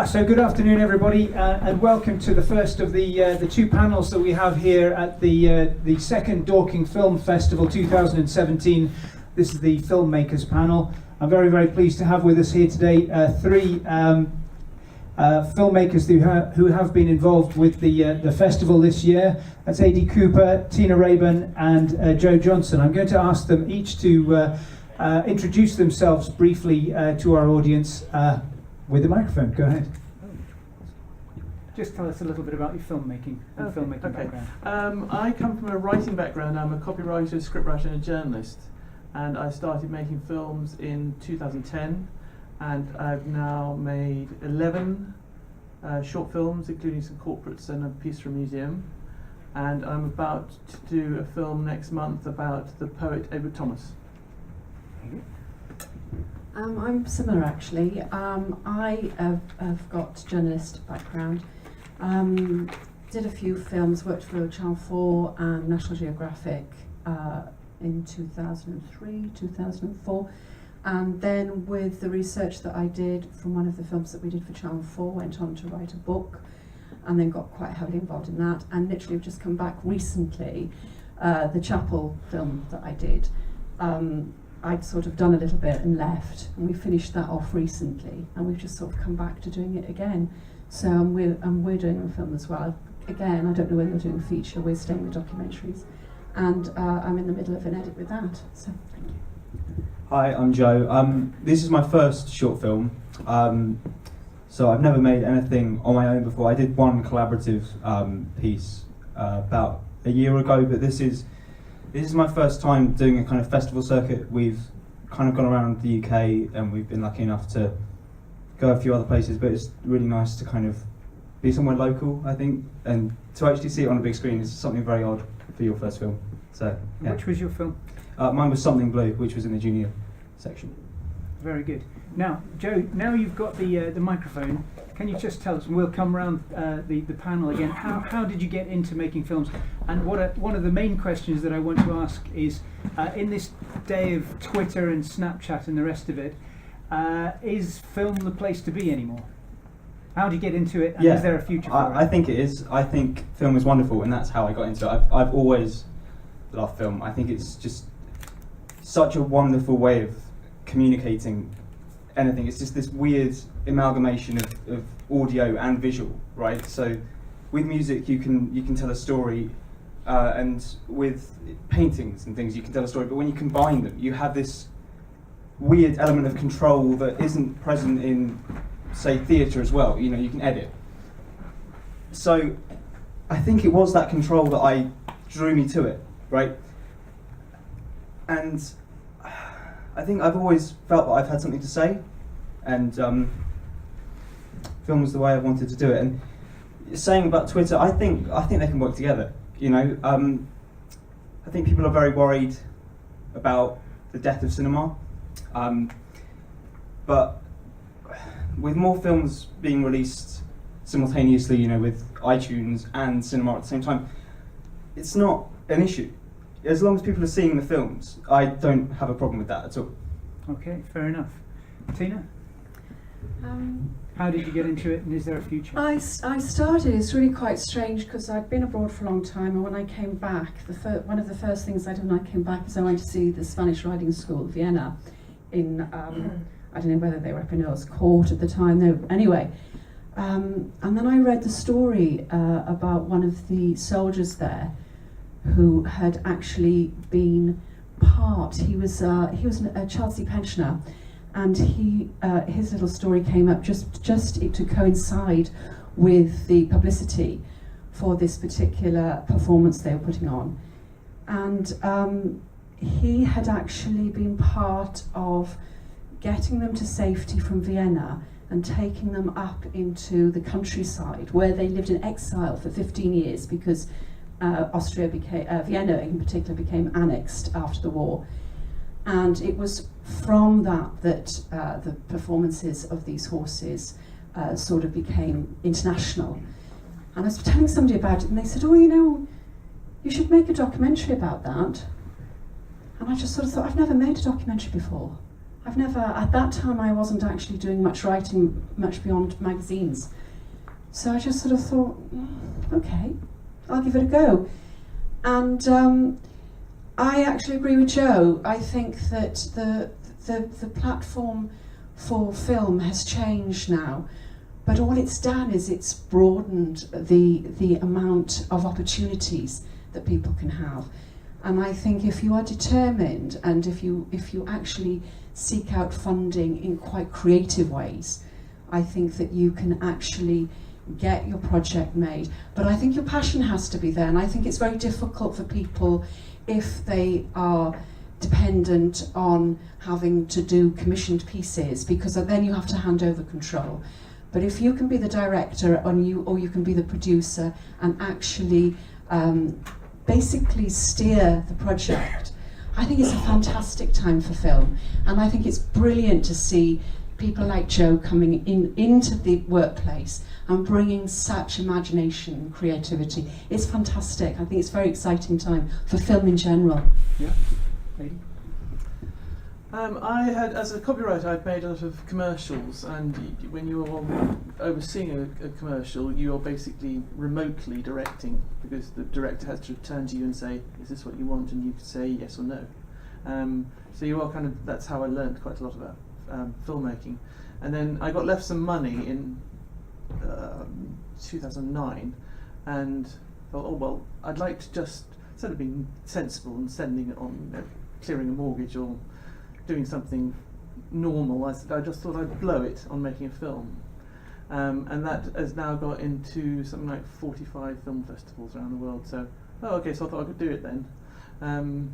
So good afternoon, everybody, and welcome to the first of the two panels that we have here at the second Dorking Film Festival 2017. This is the Filmmakers panel. I'm very, very pleased to have with us here today three filmmakers who have been involved with the festival this year. That's A.D. Cooper, Tina Rayburn, and Joe Johnson. I'm going to ask them each to introduce themselves briefly to our audience. With the microphone, go ahead. Just tell us a little bit about your filmmaking and filmmaking background. I come from a writing background. I'm a copywriter, scriptwriter and a journalist. And I started making films in 2010. And I've now made 11 short films, including some corporates and a piece for a museum. And I'm about to do a film next month about the poet Edward Thomas. I'm similar actually. I have got journalist background. Did a few films, worked for Channel 4 and National Geographic in 2003, 2004. And then with the research that I did from one of the films that we did for Channel 4, went on to write a book and then got quite heavily involved in that. And literally have just come back recently, the Chapel film that I did. I'd sort of done a little bit and left, and we finished that off recently, and we've just sort of come back to doing it again. So we're doing a film as well. Again, I don't know whether we're doing a feature, we're staying with documentaries, and I'm in the middle of an edit with that, so thank you. Hi, I'm Joe. This is my first short film, so I've never made anything on my own before. I did one collaborative piece about a year ago, but this is my first time doing a kind of festival circuit. We've kind of gone around the UK and we've been lucky enough to go a few other places, but it's really nice to kind of be somewhere local, I think, and to actually see it on a big screen is something very odd for your first film. So, yeah. Which was your film? Mine was Something Blue, which was in the junior section. Very good. Now, Joe, now you've got the microphone, can you just tell us, and we'll come around the panel again, how did you get into making films? And one of the main questions that I want to ask is, in this day of Twitter and Snapchat and the rest of it, is film the place to be anymore? How do you get into it, and is there a future for it? I think it is. I think film is wonderful, and that's how I got into it. I've always loved film. I think it's just such a wonderful way of communicating anything. It's just this weird amalgamation of audio and visual, right? So with music you can tell a story, and with paintings and things you can tell a story, but when you combine them you have this weird element of control that isn't present in, say, theatre as well. You know, you can edit. So I think it was that control that drew me to it, right? And I think I've always felt that I've had something to say, and film was the way I wanted to do it. And saying about Twitter, I think they can work together. You know, I think people are very worried about the death of cinema, but with more films being released simultaneously, you know, with iTunes and cinema at the same time, it's not an issue. As long as people are seeing the films, I don't have a problem with that at all. Okay, fair enough. Tina? How did you get into it, and is there a future? I started, it's really quite strange because I'd been abroad for a long time, and when I came back, one of the first things I did when I came back is I went to see the Spanish Riding School, Vienna, in, I don't know whether they were up in Earl's Court at the time, no, anyway. And then I read the story about one of the soldiers there who had actually been he was a Chelsea pensioner, and his little story came up just to coincide with the publicity for this particular performance they were putting on. And he had actually been part of getting them to safety from Vienna and taking them up into the countryside where they lived in exile for 15 years because Vienna in particular became annexed after the war. And it was from that the performances of these horses sort of became international. And I was telling somebody about it, and they said, oh, you know, you should make a documentary about that. And I just sort of thought, I've never made a documentary before. I've never, at that time I wasn't actually doing much writing, much beyond magazines. So I just sort of thought, okay, I'll give it a go. And I actually agree with Joe. I think that the platform for film has changed now, but all it's done is it's broadened the amount of opportunities that people can have. And I think if you are determined and if you actually seek out funding in quite creative ways, I think that you can actually get your project made. But I think your passion has to be there, and I think it's very difficult for people if they are dependent on having to do commissioned pieces, because then you have to hand over control. But if you can be the director or you can be the producer and actually basically steer the project, I think it's a fantastic time for film. And I think it's brilliant to see people like Joe coming into the workplace and bringing such imagination and creativity. It's fantastic. I think it's a very exciting time for film in general. Yeah. Lady? I had, as a copywriter, I'd made a lot of commercials, and when you were overseeing a commercial, you're basically remotely directing, because the director has to turn to you and say, is this what you want? And you can say yes or no. So you are kind of, that's how I learned quite a lot about filmmaking. And then I got left some money in 2009, and thought, oh well, I'd like to just, instead of being sensible and sending it on, clearing a mortgage or doing something normal, I just thought I'd blow it on making a film. And that has now got into something like 45 film festivals around the world. So, okay, so I thought I could do it then.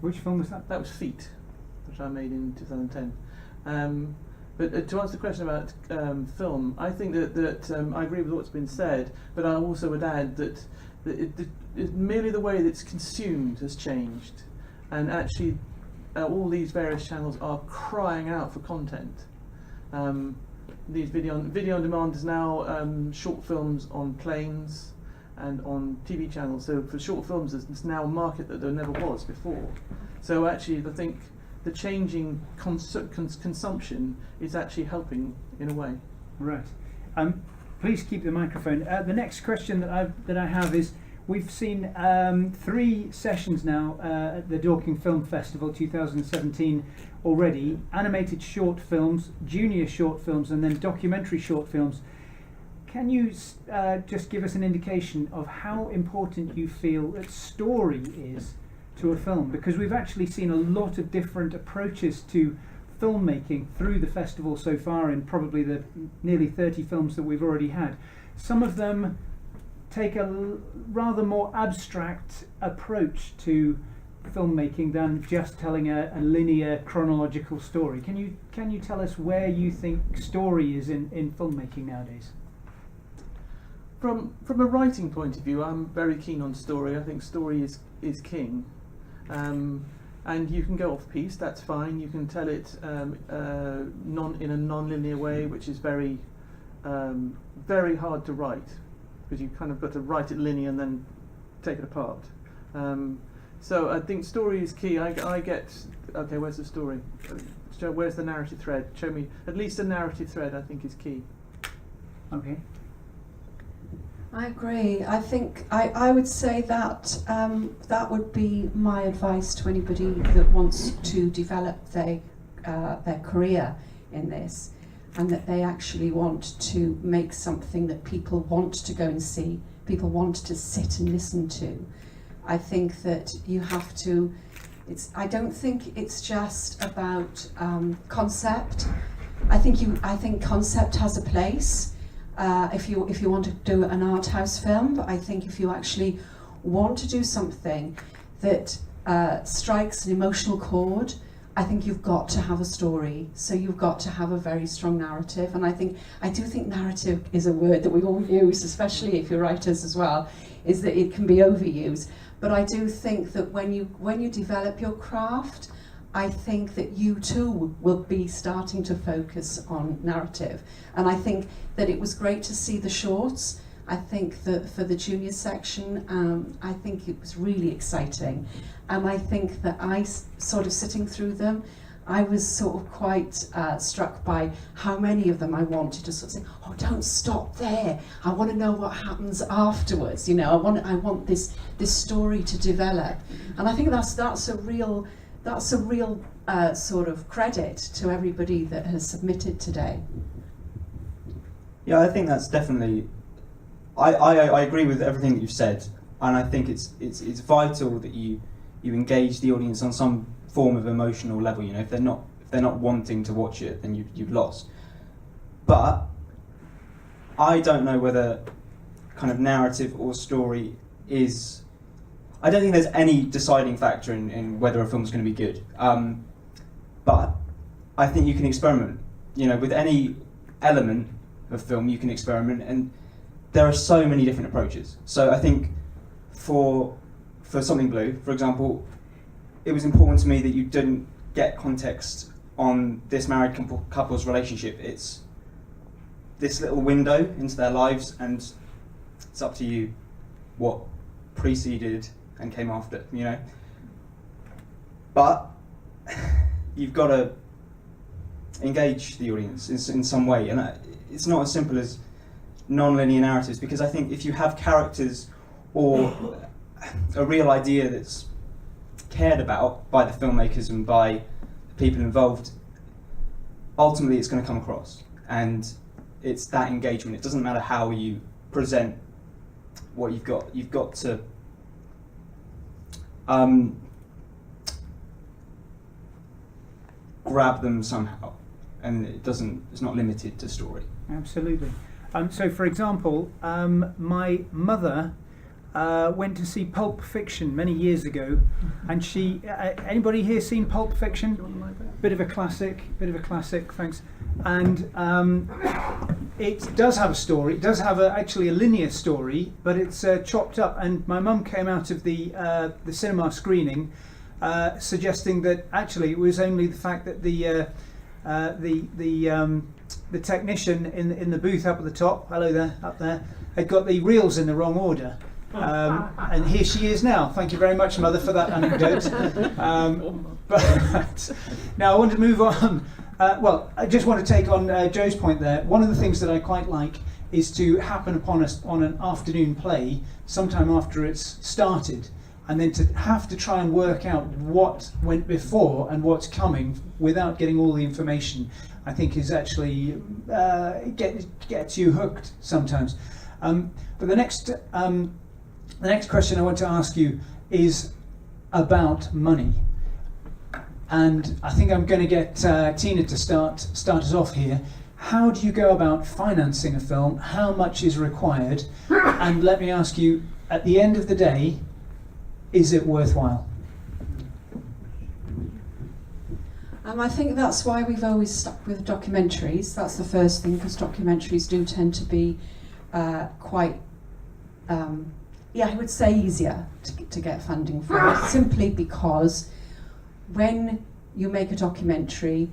Which film was that? That was Feet, which I made in 2010. But to answer the question about film, I think that I agree with what's been said, but I also would add that merely the way that it's consumed has changed, and actually all these various channels are crying out for content. These video on demand is now short films on planes and on TV channels. So for short films, there's now a market that there never was before. So actually, I think the changing consumption is actually helping in a way. Right. Please keep the microphone. The next question that I have is, we've seen 3 sessions now at the Dorking Film Festival 2017 already. Animated short films, junior short films, and then documentary short films. Can you just give us an indication of how important you feel that story is to a film? Because we've actually seen a lot of different approaches to filmmaking through the festival so far, in probably the nearly 30 films that we've already had. Some of them take a rather more abstract approach to filmmaking than just telling a linear chronological story. Can you tell us where you think story is in filmmaking nowadays? From a writing point of view, I'm very keen on story. I think story is king. And you can go off piece, that's fine. You can tell it in a non-linear way, which is very hard to write, because you've kind of got to write it linear and then take it apart. So I think story is key. I get, okay, where's the story? Where's the narrative thread? Show me at least a narrative thread, I think is key. Okay. I agree. I think I would say that that would be my advice to anybody that wants to develop their career in this, and that they actually want to make something that people want to go and see, people want to sit and listen to. I think that you have to, I don't think it's just about concept. I think concept has a place if you want to do an art house film, but I think if you actually want to do something that strikes an emotional chord, I think you've got to have a story. So you've got to have a very strong narrative, and I do think narrative is a word that we all use, especially if you're writers as well, is that it can be overused. But I do think that when you develop your craft, I think that you too will be starting to focus on narrative. And I think that it was great to see the shorts. I think that for the junior section, I think it was really exciting. And I think that sort of sitting through them, I was sort of quite struck by how many of them I wanted to sort of say, oh, don't stop there. I want to know what happens afterwards. You know, I want this story to develop. And I think that's a real sort of credit to everybody that has submitted today. Yeah, I think that's definitely. I agree with everything that you've said, and I think it's vital that you engage the audience on some form of emotional level. You know, if they're not wanting to watch it, then you've lost. But I don't know whether kind of narrative or story is. I don't think there's any deciding factor in whether a film's going to be good. But I think you can experiment. You know, with any element of film, you can experiment, and there are so many different approaches. So I think for Something Blue, for example, it was important to me that you didn't get context on this married couple's relationship. It's this little window into their lives, and it's up to you what preceded and came after, you know. But you've got to engage the audience in some way, and it's not as simple as non-linear narratives, because I think if you have characters or a real idea that's cared about by the filmmakers and by the people involved, ultimately it's going to come across, and it's that engagement. It doesn't matter how you present what you've got. You've got to grab them somehow, and it's not limited to story. Absolutely. So, for example, my mother went to see Pulp Fiction many years ago, and she. Anybody here seen Pulp Fiction? Bit of a classic. Thanks. And it does have a story. It does have actually a linear story, but it's chopped up. And my mum came out of the cinema screening, suggesting that actually it was only the fact that the technician in the booth up at the top, hello there, up there, had got the reels in the wrong order. And here she is now. Thank you very much, Mother, for that anecdote. But now I want to move on. Well, I just want to take on Joe's point there. One of the things that I quite like is to happen upon us on an afternoon play sometime after it's started, and then to have to try and work out what went before and what's coming without getting all the information, I think is actually gets you hooked sometimes. But the next question I want to ask you is about money, and I think I'm going to get Tina to start us off here. How do you go about financing a film? How much is required? And let me ask you, at the end of the day, is it worthwhile? I think that's why we've always stuck with documentaries. That's the first thing, because documentaries do tend to be quite, I would say easier to get funding for, simply because when you make a documentary,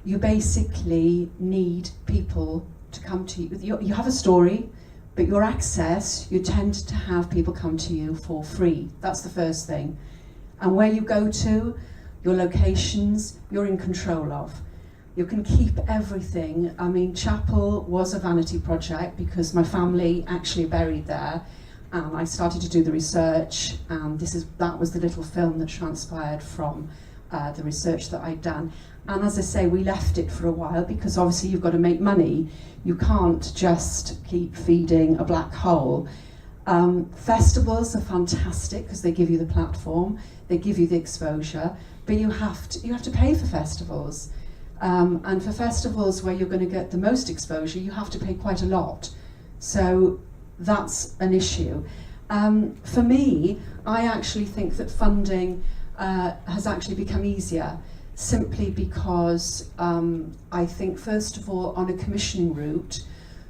you basically need people to come to you. You have a story, but your access, you tend to have people come to you for free. That's the first thing. And where you go to, your locations, you're in control of. You can keep everything. I mean, Chapel was a vanity project because my family actually buried there, and I started to do the research, and that was the little film that transpired from the research that I'd done. And as I say, we left it for a while because obviously you've got to make money. You can't just keep feeding a black hole. Festivals are fantastic because they give you the platform, they give you the exposure, but you have to pay for festivals. And for festivals where you're going to get the most exposure, you have to pay quite a lot. So that's an issue. For me, I actually think that funding has actually become easier, simply because I think, first of all, on a commissioning route,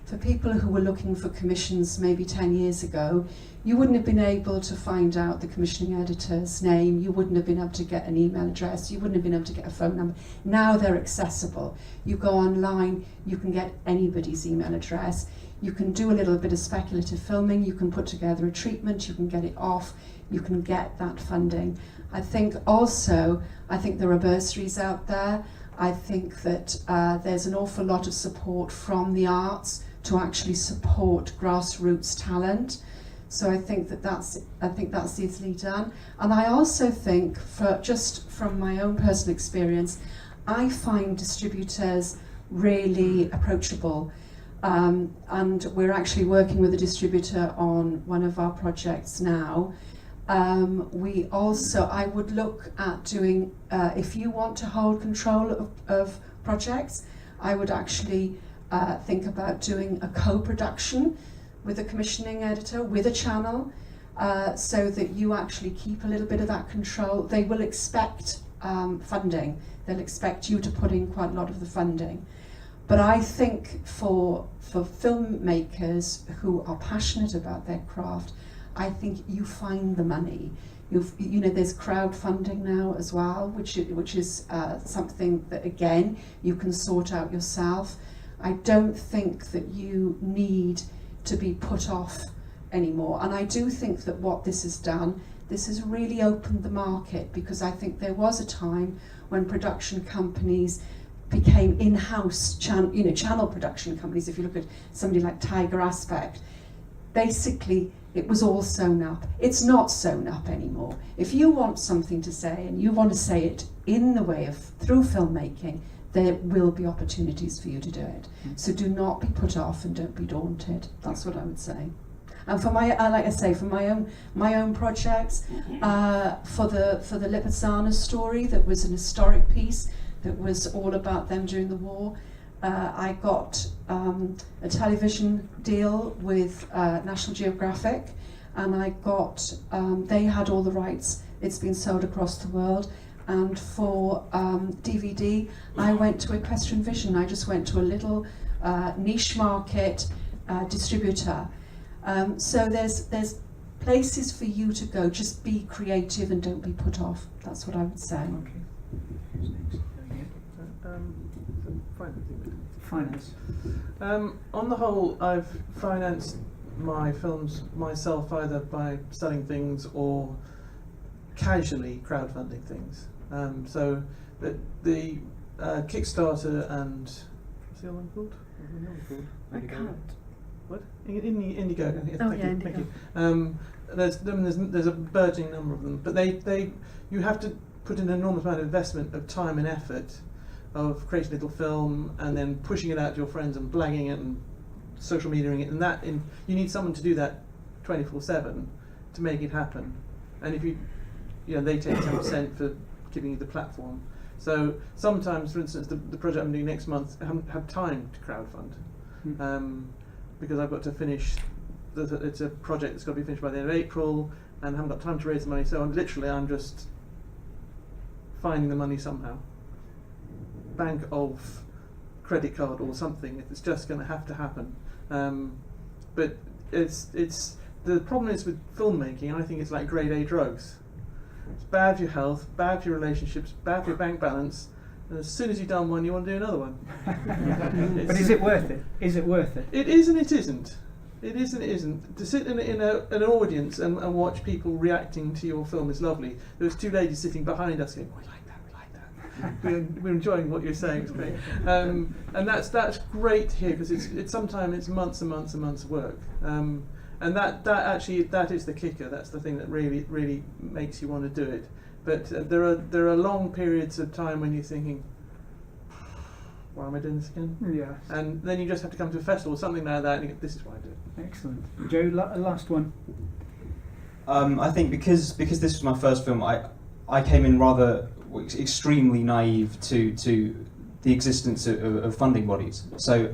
for people who were looking for commissions maybe 10 years ago, you wouldn't have been able to find out the commissioning editor's name, you wouldn't have been able to get an email address, you wouldn't have been able to get a phone number. Now they're accessible. You go online, you can get anybody's email address, You can do a little bit of speculative filming, you can put together a treatment, you can get it off, you can get that funding. I think there are bursaries out there. I think that there's an awful lot of support from the arts to actually support grassroots talent. So I think that's easily done. And I also think, just from my own personal experience, I find distributors really approachable. And we're actually working with a distributor on one of our projects now. I would look at doing, if you want to hold control of projects, I would actually think about doing a co-production with a commissioning editor, with a channel, so that you actually keep a little bit of that control. They will expect funding. They'll expect you to put in quite a lot of the funding. But I think for filmmakers who are passionate about their craft, I think you find the money. There's crowdfunding now as well, which is something that, again, you can sort out yourself. I don't think that you need to be put off anymore. And I do think that what this has done, this has really opened the market, because I think there was a time when production companies became in-house channel production companies. If you look at somebody like Tiger Aspect, basically it was all sewn up. It's not sewn up anymore. If you want something to say and you want to say it in the way of through filmmaking, there will be opportunities for you to do it. So do not be put off and don't be daunted. That's what I would say. And for my, like I say, for my own projects, for the Lipizzaner story, that was an historic piece that was all about them during the war. I got a television deal with National Geographic, and I got, they had all the rights. It's been sold across the world. And for DVD, I went to Equestrian Vision. I just went to a little niche market distributor. So there's places for you to go. Just be creative and don't be put off. That's what I would say. Okay. Who's next? Finance. On the whole, I've financed my films myself, either by selling things or casually crowdfunding things. So the Kickstarter and what's the other one called? I can't. What? Indiegogo. Yes, Oh, thank yeah, you, thank Indiegogo. you. There's a burgeoning number of them, but you have to put in an enormous amount of investment of time and effort of creating a little film and then pushing it out to your friends and blagging it and social mediaing it, and you need someone to do that 24/7 to make it happen. And if they take 10% for giving you the platform. So sometimes, for instance, the project I'm doing next month, I haven't had time to crowdfund because I've got to finish. It's a project that's got to be finished by the end of April, and I haven't got time to raise the money. So I'm just finding the money somehow. Bank of credit card or something. It's just going to have to happen. But it's the problem is with filmmaking. I think it's like grade A drugs. It's bad for your health, bad for your relationships, bad for your bank balance. And as soon as you've done one, you want to do another one. But is it worth it? Is it worth it? It is and it isn't. It is and it isn't. To sit in an audience and watch people reacting to your film is lovely. There was two ladies sitting behind us going, "We like that. We're enjoying what you're saying. It's great." And that's great to hear, because it's sometimes it's months and months and months of work. And that is the kicker. That's the thing that really makes you want to do it. But there are long periods of time when you're thinking, why am I doing this again? Yeah. And then you just have to come to a festival or something like that, and you go, this is why I do it. Excellent. Joe, last one. I think because this was my first film, I came in rather extremely naive to the existence of funding bodies. So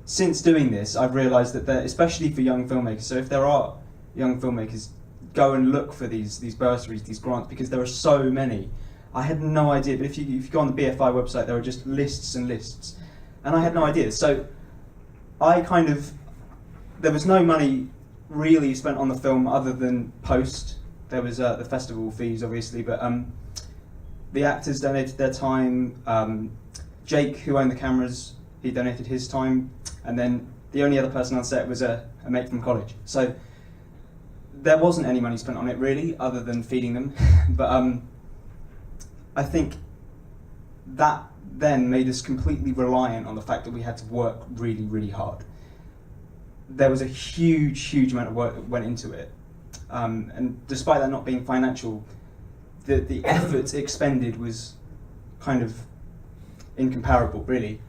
since doing this, I've realised that especially for young filmmakers, so if there are young filmmakers, go and look for these bursaries, these grants, because there are so many. I had no idea, but if you go on the BFI website, there are just lists and lists, and I had no idea. So there was no money really spent on the film other than post. There was the festival fees, obviously, but the actors donated their time. Jake, who owned the cameras, he donated his time, and then the only other person on set was a mate from college. So there wasn't any money spent on it really, other than feeding them. But I think that then made us completely reliant on the fact that we had to work really, really hard. There was a huge amount of work that went into it. And despite that not being financial, the effort expended was kind of incomparable, really.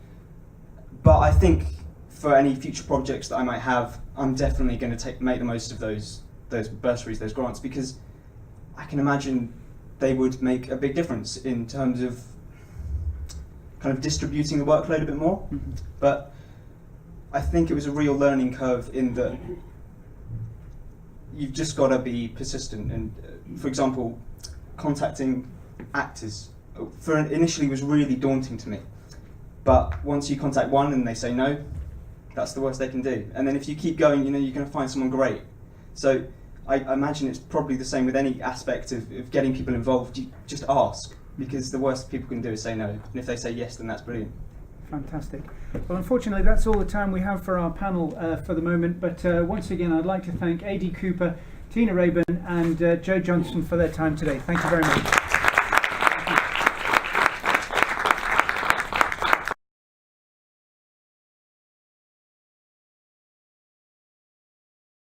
But I think for any future projects that I might have, I'm definitely going to make the most of those bursaries, those grants, because I can imagine they would make a big difference in terms of kind of distributing the workload a bit more. Mm-hmm. But I think it was a real learning curve in that you've just got to be persistent. And for example, contacting actors initially was really daunting to me. But once you contact one and they say no, that's the worst they can do. And then if you keep going, you know, you're going to find someone great. So I imagine it's probably the same with any aspect of getting people involved. You just ask, because the worst people can do is say no. And if they say yes, then that's brilliant. Fantastic. Well, unfortunately, that's all the time we have for our panel for the moment. But once again, I'd like to thank A.D. Cooper, Tina Rayburn and Joe Johnson for their time today. Thank you very much.